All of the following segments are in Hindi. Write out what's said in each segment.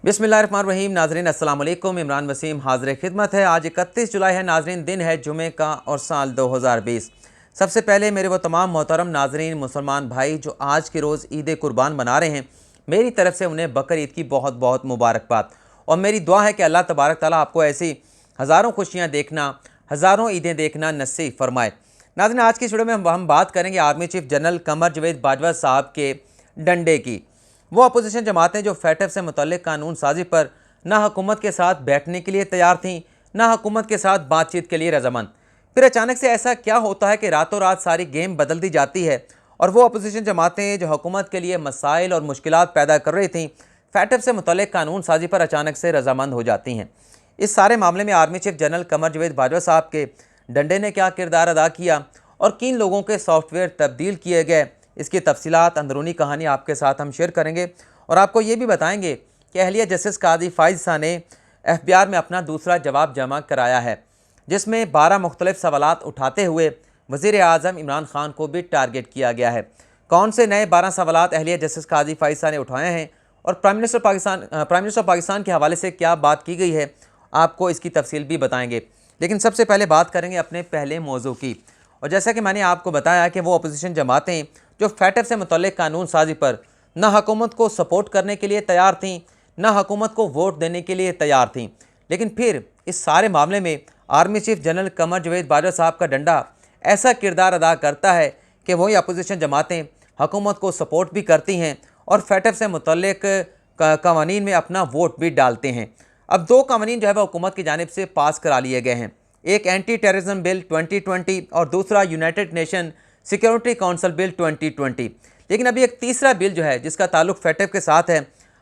बिस्मिल्लाहिर्रहमानिर्रहीम। नाजरीन अस्सलाम वालेकुम। इमरान वसीम हाजिर खिदमत है। आज 31 जुलाई है नाजरीन, दिन है जुमे का और साल 2020। सबसे पहले मेरे वो तमाम मोहतरम नाजरीन मुसलमान भाई जो आज के रोज़ ईद कुर्बान मना रहे हैं, मेरी तरफ़ से उन्हें बकर ईद की बहुत बहुत मुबारकबाद। और मेरी दुआ है कि अल्लाह तबारक ताला आपको ऐसी हज़ारों खुशियाँ देखना, हज़ारों ईदें देखना नसीब फरमाए। नाज़रीन, आज की इस वीडियो में हम बात करेंगे army chief general Qamar Javed Bajwa साहब के डंडे की। वो अपोजिशन जमातें जो फैटफ से मुतल्लिक कानून साजी पर ना हुकूमत के साथ बैठने के लिए तैयार थीं, ना हुकूमत के साथ बातचीत के लिए रजामंद। फिर अचानक से ऐसा क्या होता है कि रातों रात सारी गेम बदल दी जाती है और वो अपोजिशन जमातें जो हुकूमत के लिए मसाइल और मुश्किलात पैदा कर रही थीं, फैटफ से मुतल्लिक कानून साजी पर अचानक से रजामंद हो जाती हैं। इस सारे मामले में army chief general Qamar Javed Bajwa साहब के डंडे ने क्या किरदार अदा किया और किन लोगों के सॉफ्टवेयर तब्दील किए गए, इसकी तफसीलात, अंदरूनी कहानी आपके साथ हम शेयर करेंगे। और आपको ये भी बताएंगे कि अहलिया जस्टिस काजी फाइज शाह ने FBI में अपना दूसरा जवाब जमा कराया है, जिसमें 12 मुख्तलिफ सवालात उठाते हुए वज़ीर आज़म इमरान खान को भी टारगेट किया गया है। कौन से नए 12 सवालात अहलिया जस्टिस काजी फाइज शाह ने उठाए हैं और प्राइम मिनिस्टर पाकिस्तान के हवाले से क्या बात की गई है, आपको इसकी तफसील भी बताएंगे। लेकिन सबसे पहले बात करेंगे अपने पहले मौजू की। और जैसा कि मैंने आपको बताया कि वो अपोजिशन जमातें जो फैटफ से मुतल्लिक कानून साजी पर ना हुकूमत को सपोर्ट करने के लिए तैयार थीं, ना हुकूमत को वोट देने के लिए तैयार थीं, लेकिन फिर इस सारे मामले में army chief general Qamar Javed Bajwa साहब का डंडा ऐसा किरदार अदा करता है कि वही अपोजिशन जमातें हुकूमत को सपोर्ट भी करती हैं और फैटफ से मुतल्लिक कवानीन में अपना वोट भी डालते हैं। अब 2 कवानीन जो है वह हुकूमत की जानिब से पास करा लिए गए हैं, एक एंटी टेररिज्म बिल 2020 और दूसरा United nation security council bill 2020। लेकिन अभी एक तीसरा बिल जो है जिसका ताल्लुक फैटफ के साथ है,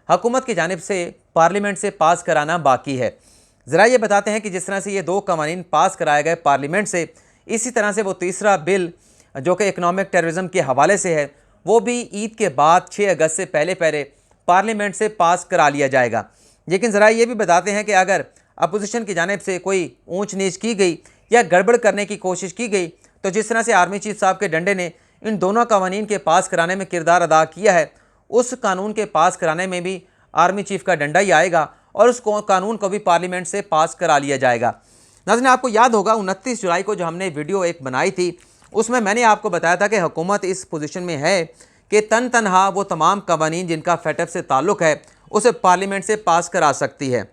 हुकूमत की जानिब से पार्लियामेंट से पास कराना बाकी है। ज़रा ये बताते हैं कि जिस तरह से ये 2 कवानीन पास कराए गए पार्लियामेंट से, इसी तरह से वो तीसरा बिल जो कि इकनॉमिक टेररिज्म के हवाले से है, वो भी ईद के बाद 6 अगस्त से पहले पहले पार्लियामेंट से पास करा लिया जाएगा। लेकिन ज़रा ये भी बताते हैं कि अगर अपोजिशन की जानिब से कोई ऊँच नीच की गई या गड़बड़ करने की कोशिश की गई, तो जिस तरह से आर्मी चीफ साहब के डंडे ने इन दोनों कवानीन के पास कराने में किरदार अदा किया है, उस कानून के पास कराने में भी आर्मी चीफ का डंडा ही आएगा और उस कानून को भी पार्लियामेंट से पास करा लिया जाएगा। नाज़रीन, आपको याद होगा 29 जुलाई को जो हमने वीडियो एक बनाई थी, उसमें मैंने आपको बताया था कि हुकूमत इस पोजीशन में है कि तनहा वो तमाम कवानीन जिनका फैटफ से ताल्लुक़ है उसे पार्लियामेंट से पास करा सकती है।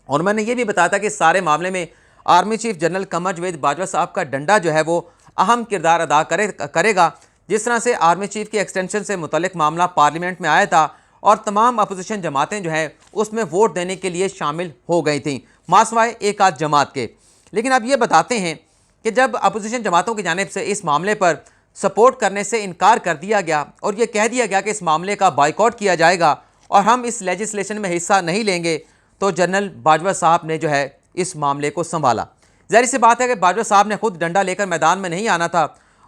और मैंने ये भी बताया था कि इस सारे मामले में army chief general Qamar Javed Bajwa साहब का डंडा जो है वो अहम किरदार अदा करेगा। जिस तरह से आर्मी चीफ की एक्सटेंशन से मुतल्लिक मामला पार्लियामेंट में आया था और तमाम अपोजिशन जमातें जो हैं उसमें वोट देने के लिए शामिल हो गई थीं, मासवाए एक आध जमात के। लेकिन अब ये बताते हैं कि जब अपोजिशन जमातों की जानिब से इस मामले पर सपोर्ट करने से इनकार कर दिया गया और ये कह दिया गया कि इस मामले का बाइकआउट किया जाएगा और हम इस लेजिस्लेशन में हिस्सा नहीं लेंगे, तो जनरल बाजवा साहब ने जो है इस मामले को संभाला। ज़ाहिर सी बात है कि बाजवा साहब ने खुद डंडा लेकर मैदान में नहीं आना था,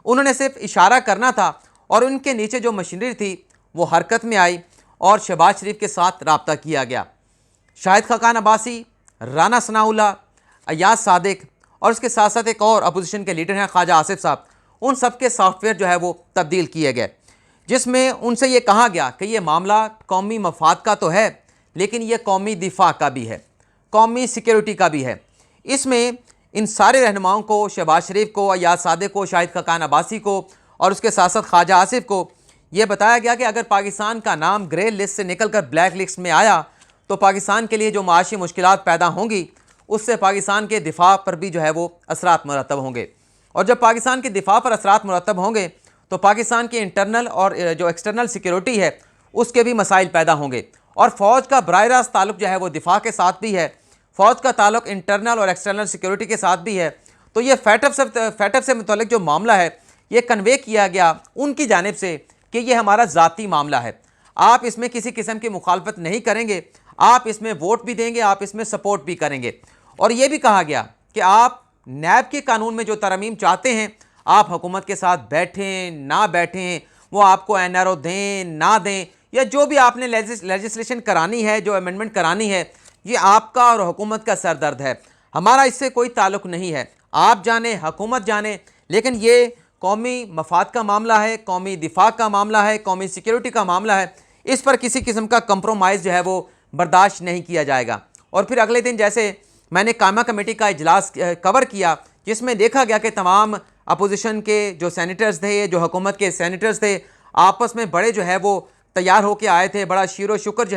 उन्होंने सिर्फ इशारा करना था और उनके नीचे जो मशीनरी थी वो हरकत में आई और शहबाज शरीफ के साथ रब्ता किया गया। शाहिद खाकान अब्बासी, राना सनाउल्लाह, अयाज सादिक और उसके साथ साथ एक और अपोजिशन के लीडर हैं ख्वाजा आसिफ साहब, उन सब के सॉफ्टवेयर जो है वो तब्दील किए गए, जिसमें उनसे ये कहा गया कि ये मामला कौमी मफाद का तो है, लेकिन ये कौमी दिफा का भी है, कौमी सिक्योरिटी का भी है। इसमें इन सारे रहनुमाओं को, शहबाज शरीफ को, अयाज सादिक को, शाहिद खाकान अब्बासी को और उसके साथ साथ ख्वाजा आसिफ को ये बताया गया कि अगर पाकिस्तान का नाम ग्रे लिस्ट से निकल कर ब्लैक लिस्ट में आया तो पाकिस्तान के लिए जो माशी मुश्किलात पैदा होंगी उससे पाकिस्तान के दिफा पर भी जो है वो असरात मुरतब होंगे। और जब पाकिस्तान के दिफा पर असरात मुरतब होंगे तो पाकिस्तान की इंटरनल और जो एक्सटर्नल सिक्योरिटी है उसके भी मसाइल पैदा होंगे। और फ़ौज का बराह रास्त ताल्लुक़ जो है वो दिफा के साथ भी है, फ़ौज का ताल्लुक़ इंटरनल और एक्सटर्नल सिक्योरिटी के साथ भी है। तो ये फैटफ से मुतल्लिक जो मामला है ये कन्वे किया गया उनकी जानिब से कि ये हमारा ज़ाती मामला है, आप इसमें किसी किस्म की मुखालफत नहीं करेंगे, आप इसमें वोट भी देंगे, आप इसमें सपोर्ट भी करेंगे। और ये भी कहा गया कि आप नैब के कानून में जो तरमीम चाहते हैं, आप हुकूमत के साथ बैठें ना बैठें, वो आपको NRO दें ना दें, या जो भी आपने लेजिस्लेशन करानी है, जो अमेंडमेंट करानी है, ये आपका और हुकूमत का सरदर्द है, हमारा इससे कोई ताल्लुक़ नहीं है, आप जाने हुकूमत जाने, लेकिन ये कौमी मफाद का मामला है, कौमी दिफा का मामला है, कौमी सिक्योरिटी का मामला है, इस पर किसी किस्म का कंप्रोमाइज़ जो है वो बर्दाश्त नहीं किया जाएगा। और फिर अगले दिन जैसे मैंने कायमा कमेटी का इजलास कवर किया, जिसमें देखा गया कि तमाम अपोजिशन के जो सेनेटर्स थे, जो हुकूमत के सेनेटर्स थे, आपस में बड़े जो है वो तैयार होकर आए थे, बड़ा शीरो शुक्र जो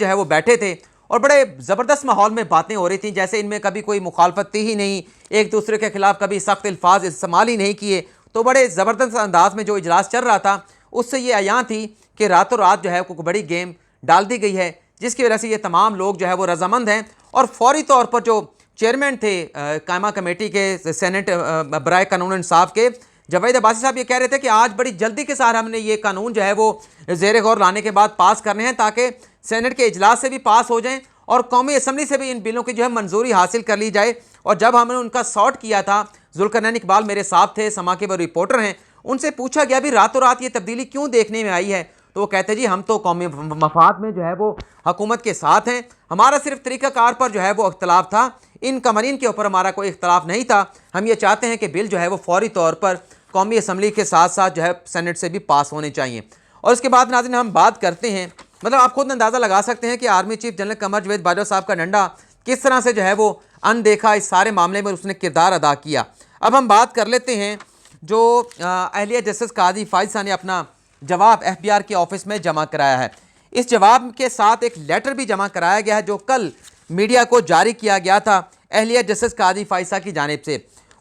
है वो बैठे थे और बड़े ज़बरदस्त माहौल में बातें हो रही थी, जैसे इनमें कभी कोई मुखालफत थी ही नहीं, एक दूसरे के खिलाफ कभी सख्त अल्फाज इस्तेमाल ही नहीं किए। तो बड़े ज़बरदस्त अंदाज में जो इजलास चल रहा था, उससे ये अयां थी कि रातों रात जो है कोई बड़ी गेम डाल दी गई है, जिसकी वजह से ये तमाम लोग जो है वो रजामंद हैं। और फौरी तौर पर जो चेयरमैन थे कायमा कमेटी के सेनेट बराए कानून इंसाफ के जावेद अब्बासी साहब, ये कह रहे थे कि आज बड़ी जल्दी के साथ हमने ये कानून जो है वो ज़ेर गौर लाने के बाद पास करने हैं, ताकि सेनेट के इजलास से भी पास हो जाएं और कौमी असम्बली से भी इन बिलों की जो है मंजूरी हासिल कर ली जाए। और जब हमने उनका सॉर्ट किया था, जुल्करनैन इकबाल मेरे साथ थे, समा के वो रिपोर्टर हैं, उनसे पूछा गया भी रातों रात ये तब्दीली क्यों देखने में आई है, तो वो कहते जी हम तो कौमी मफाद में जो है वो हुकूमत के साथ हैं, हमारा सिर्फ तरीक़ाकार पर जो है वो इख्तलाफ था, इन कवानीन के ऊपर हमारा कोई इख्तलाफ नहीं था। हम ये चाहते हैं कि बिल जो है वो फौरी तौर पर कौमी असम्बली के साथ साथ जो है सेनेट से भी पास होने चाहिए। और उसके बाद नाज़रीन हम बात करते हैं, मतलब आप खुद अंदाज़ा लगा सकते हैं कि army chief general Qamar Javed Bajwa साहब का डंडा किस तरह से जो है वो अनदेखा इस सारे मामले में उसने किरदार अदा किया। अब हम बात कर लेते हैं जो अहलिया जस्टिस काजी फायज़ ने अपना जवाब FBR के ऑफिस में जमा कराया है। इस जवाब के साथ एक लेटर भी जमा कराया गया है जो कल मीडिया को जारी किया गया था अहलिया जस्टिस काजी फायज़ की जानिब से।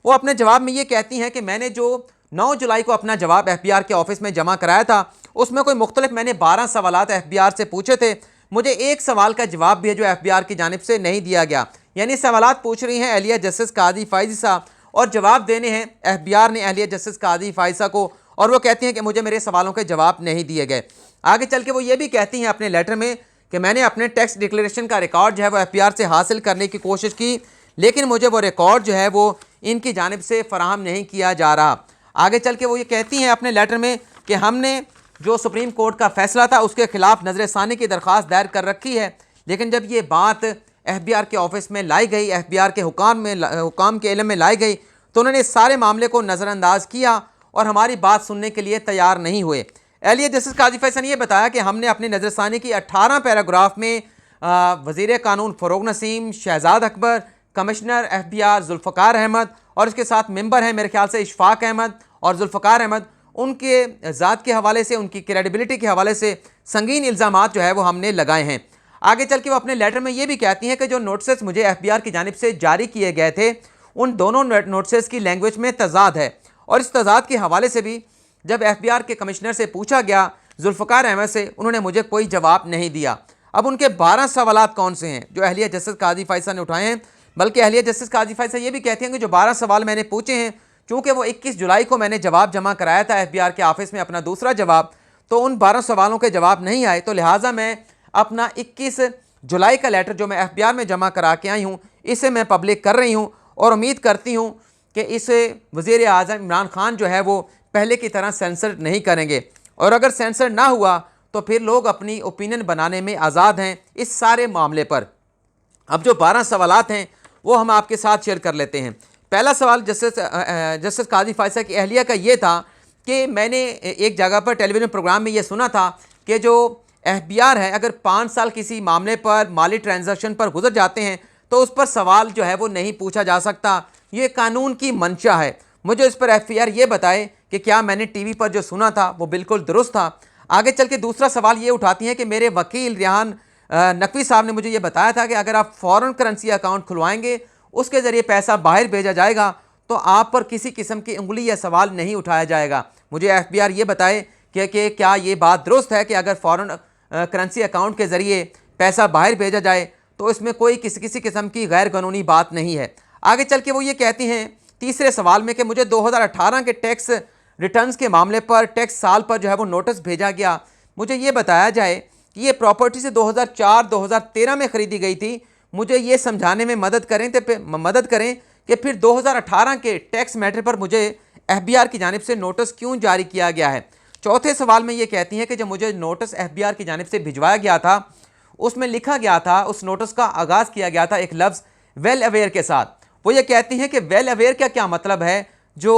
वो अपने जवाब में ये कहती हैं कि मैंने जो 9 जुलाई को अपना जवाब FBR के ऑफिस में जमा कराया था, उसमें कोई मुख्तलिफ मैंने 12 सवालात FBR से पूछे थे, मुझे एक सवाल का जवाब भी है जो FBR की जानिब से नहीं दिया गया। यानी सवालात पूछ रही हैं अहलिया जस्टिस काजी फायज़ साहब और जवाब देने हैं FBR ने अहलिया जस्टिस काजी फायज़ को, और वो कहती हैं कि मुझे मेरे सवालों के जवाब नहीं दिए गए। आगे चल के वो ये भी कहती हैं अपने लेटर में कि मैंने अपने टैक्स डिक्लेरेशन का रिकॉर्ड जो है वो FBR से हासिल करने की कोशिश की, लेकिन मुझे वो रिकॉर्ड जो है वो इनकी जानिब से फ़राहम नहीं किया जा रहा। आगे चल के वो ये कहती हैं अपने लेटर में कि हमने जो सुप्रीम कोर्ट का फैसला था उसके खिलाफ नज़रसानी की दरख्वास्त दायर कर रखी है, लेकिन जब ये बात FBR के ऑफिस में लाई गई, FBR के हुकाम के इल्म में लाई गई, तो उन्होंने इस सारे मामले को नज़रअंदाज किया और हमारी बात सुनने के लिए तैयार नहीं हुए। अहलिया जस्टिस काजी फायज़ ने यह बताया कि हमने अपनी नज़रसानी की 18 पैराग्राफ में वज़ीर कानून फ़रोग नसीम, शहजाद अकबर, कमिश्नर FBR जुल्फ़कार अहमद और इसके साथ मेंबर हैं मेरे ख्याल से इशफाक अहमद और जुल्फ़कार अहमद, उनके ज़ात के हवाले से, उनकी क्रेडिबिलिटी के हवाले से संगीन इल्ज़ामात जो है वो हमने लगाए हैं। आगे चल के वो अपने लेटर में ये भी कहती हैं कि जो नोटिस मुझे FBR की जानिब से जारी किए गए थे, उन दोनों नोटिस की लैंग्वेज में तज़ाद है, और इस तज़ाद के हवाले से भी जब FBR के कमिश्नर से पूछा गया जुल्फ़कार अहमद से, उन्होंने मुझे कोई जवाब नहीं दिया। अब उनके 12 सवालात कौन से हैं जो अहलिया जस्टिस काजी फायज़ ने उठाए हैं, बल्कि अहलिया जस्टिस काजी फायज़ ये भी कहती हैं कि जो 12 सवाल मैंने पूछे हैं, चूँकि वो 21 जुलाई को मैंने जवाब जमा कराया था FBR के ऑफिस में अपना दूसरा जवाब, तो उन 12 सवालों के जवाब नहीं आए, तो लिहाजा मैं अपना 21 जुलाई का लेटर जो मैं FBR में जमा करा के आई हूँ, इसे मैं पब्लिक कर रही हूँ और उम्मीद करती हूँ कि इसे वज़ीर आज़म इमरान खान जो है वो पहले की तरह सेंसर नहीं करेंगे, और अगर सेंसर ना हुआ तो फिर लोग अपनी ओपिनियन बनाने में आज़ाद हैं इस सारे मामले पर। अब जो 12 सवालात हैं वो हम आपके साथ शेयर कर लेते हैं। पहला सवाल जस्टिस काजी फायज़ की अहलिया का ये था कि मैंने एक जगह पर टेलीविज़न प्रोग्राम में ये सुना था कि जो FBR है, अगर 5 साल किसी मामले पर माली ट्रांजैक्शन पर गुजर जाते हैं तो उस पर सवाल जो है वो नहीं पूछा जा सकता, ये कानून की मंशा है। मुझे इस पर FBR ये बताए कि क्या मैंने टीवी पर जो सुना था वो बिल्कुल दुरुस्त था। आगे चल के दूसरा सवाल ये उठाती हैं कि मेरे वकील रेहान नकवी साहब ने मुझे ये बताया था कि अगर आप फ़ॉरेन करेंसी अकाउंट खुलवाएंगे, उसके ज़रिए पैसा बाहर भेजा जाएगा, तो आप पर किसी किस्म की उंगली या सवाल नहीं उठाया जाएगा। मुझे FBR ये बताए कि क्या ये बात दुरुस्त है कि अगर फ़ॉरेन करेंसी अकाउंट के ज़रिए पैसा बाहर भेजा जाए तो इसमें कोई किसी किस्म की गैर कानूनी बात नहीं है। आगे चल के वो ये कहती हैं तीसरे सवाल में कि मुझे 2018 के टैक्स रिटर्न्स के मामले पर टैक्स साल पर जो है वो नोटिस भेजा गया, मुझे ये बताया जाए कि ये प्रॉपर्टी से 2004-2013 में ख़रीदी गई थी। मुझे ये समझाने में मदद करें कि फिर 2018 के टैक्स मैटर पर मुझे FBR की जानिब से नोटिस क्यों जारी किया गया है। चौथे सवाल में ये कहती हैं कि जब मुझे नोटिस FBR की जानिब से भिजवाया गया था, उसमें लिखा गया था, उस नोटिस का आगाज़ किया गया था एक लफ्ज़ वेल अवेयर के साथ। वो ये कहती हैं कि वेल अवेयर का क्या मतलब है जो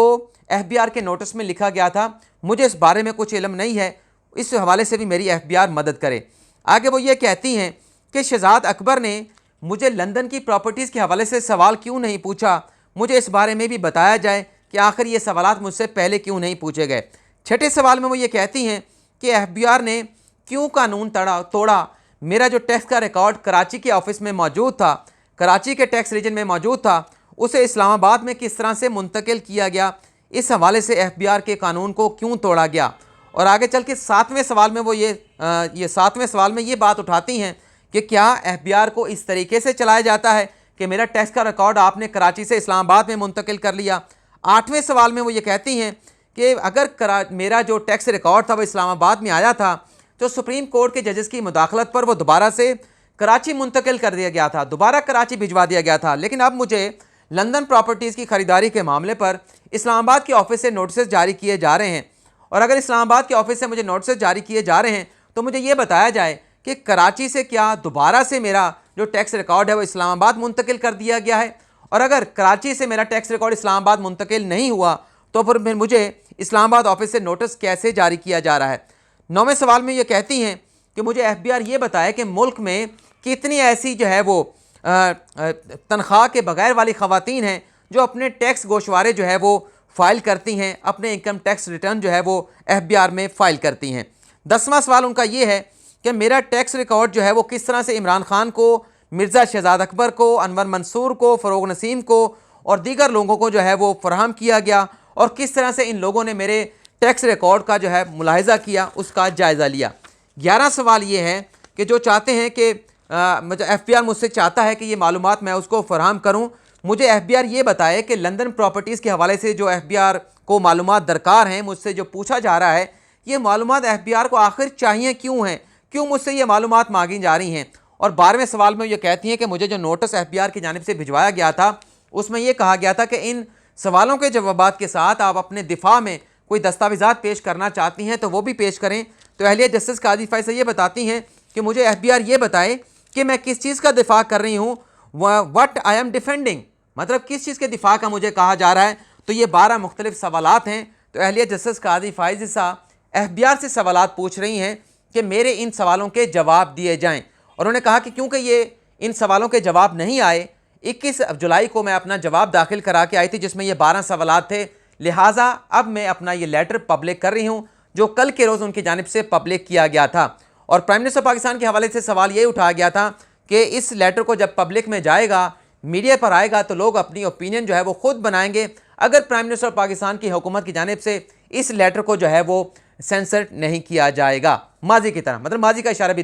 FBR के नोटिस में लिखा गया था, मुझे इस बारे में कुछ इल्म नहीं है, इस हवाले से भी मेरी FBR मदद करे। आगे वो ये कहती हैं कि शहजाद अकबर ने मुझे लंदन की प्रॉपर्टीज़ के हवाले से सवाल क्यों नहीं पूछा, मुझे इस बारे में भी बताया जाए कि आखिर ये सवालात मुझसे पहले क्यों नहीं पूछे गए। छठे सवाल में वो ये कहती हैं कि FBI ने क्यों कानून तोड़ा, मेरा जो टैक्स का रिकॉर्ड कराची के ऑफिस में मौजूद था, कराची के टैक्स रीजन में मौजूद था, उसे इस्लामाबाद में किस तरह से मुंतकिल किया गया, इस हवाले से FBI के कानून को क्यों तोड़ा गया। और आगे चल के सातवें सवाल में वो सातवें सवाल में ये बात उठाती हैं कि क्या FBI को इस तरीके से चलाया जाता है कि मेरा टैक्स का रिकॉर्ड आपने कराची से इस्लामाबाद में मुंतकिल कर लिया। आठवें सवाल में वो ये कहती हैं कि अगर मेरा जो टैक्स रिकॉर्ड था वो इस्लामाबाद में आया था तो सुप्रीम कोर्ट के जजेस की मुदाखलत पर वो दोबारा से कराची मुंतकिल कर दिया गया था, दोबारा कराची भिजवा दिया गया था, लेकिन अब मुझे लंदन प्रॉपर्टीज़ की ख़रीदारी के मामले पर इस्लामाबाद के ऑफिस से नोटिस जारी किए जा रहे हैं। और अगर इस्लामाबाद के ऑफिस से मुझे नोटिस जारी किए जा रहे हैं तो मुझे ये बताया जाए कि कराची से क्या दोबारा से मेरा जो टैक्स रिकॉर्ड है वो इस्लामाबाद मुंतकिल कर दिया गया है, और अगर कराची से मेरा टैक्स रिकॉर्ड इस्लामाबाद मुंतकिल नहीं हुआ तो फिर मुझे इस्लामाबाद ऑफिस से नोटिस कैसे जारी किया जा रहा है। नौवें सवाल में ये कहती हैं कि मुझे FBI ये बताए कि मुल्क में कितनी ऐसी जो है वो तनख्वाह के बगैर वाली ख़वातीन हैं जो अपने टैक्स गोशवारे जो है वो फ़ाइल करती हैं, अपने इनकम टैक्स रिटर्न जो है वो FBI में फ़ाइल करती हैं। 10वां सवाल उनका ये है कि मेरा टैक्स रिकॉर्ड जो है वो किस तरह से इमरान खान को, मिर्ज़ा शहजाद अकबर को, अनवर मंसूर को, फ़रोग नसीम को और दीगर लोगों को जो है वो फराहम किया गया, और किस तरह से इन लोगों ने मेरे टैक्स रिकॉर्ड का जो है मुलाहिज़ा किया, उसका जायज़ा लिया। 11 सवाल ये है कि जो चाहते हैं कि FBI मुझसे चाहता है कि ये मालूमात मैं उसको फराहम करूँ, मुझे FBI ये बताए कि लंदन प्रॉपर्टीज़ के हवाले से जो FBI को मालूमात दरकार हैं, मुझसे जो पूछा जा रहा है, ये मालूमात FBI को आखिर चाहिए क्यों हैं, क्यों मुझसे ये मालूमात मांगी जा रही हैं। और 12वें सवाल में ये कहती हैं कि मुझे जो नोटिस FBI की जानिब से भिजवाया गया था उसमें यह कहा गया था कि इन सवालों के जवाबात के साथ आप अपने दिफा में कोई दस्तावेज़ात पेश करना चाहती हैं तो वो भी पेश करें। तो अहलिया जस्टिस काजी फ़ैसल ये बताती हैं कि मुझे FBI ये बताए कि मैं किस चीज़ का दिफा कर रही हूँ, व्हाट आई एम डिफेंडिंग, मतलब किस चीज़ के दिफा का मुझे कहा जा रहा है। तो ये 12 मुख्तलिफ सवालात हैं। तो अहलिया जस्टिस काजी फ़ैसल FBI से सवालात पूछ रही हैं कि मेरे इन सवालों के जवाब दिए जाएँ। और उन्होंने कहा कि क्योंकि ये इन सवालों के जवाब नहीं आए, 21 जुलाई को मैं अपना जवाब दाखिल करा के आई थी जिसमें ये 12 सवालात थे, लिहाजा अब मैं अपना ये लेटर पब्लिक कर रही हूँ जो कल के रोज़ उनकी जानिब से पब्लिक किया गया था। और प्राइम मिनिस्टर पाकिस्तान के हवाले से सवाल ये उठाया गया था कि इस लेटर को जब पब्लिक में जाएगा, मीडिया पर आएगा, तो लोग अपनी ओपिनियन जो है वो खुद बनाएंगे अगर प्राइम मिनिस्टर पाकिस्तान की हुकूमत की जानिब से इस लेटर को जो है वो सेंसर नहीं किया जाएगा। माजी की तरह, मतलब माजी का इशारा भी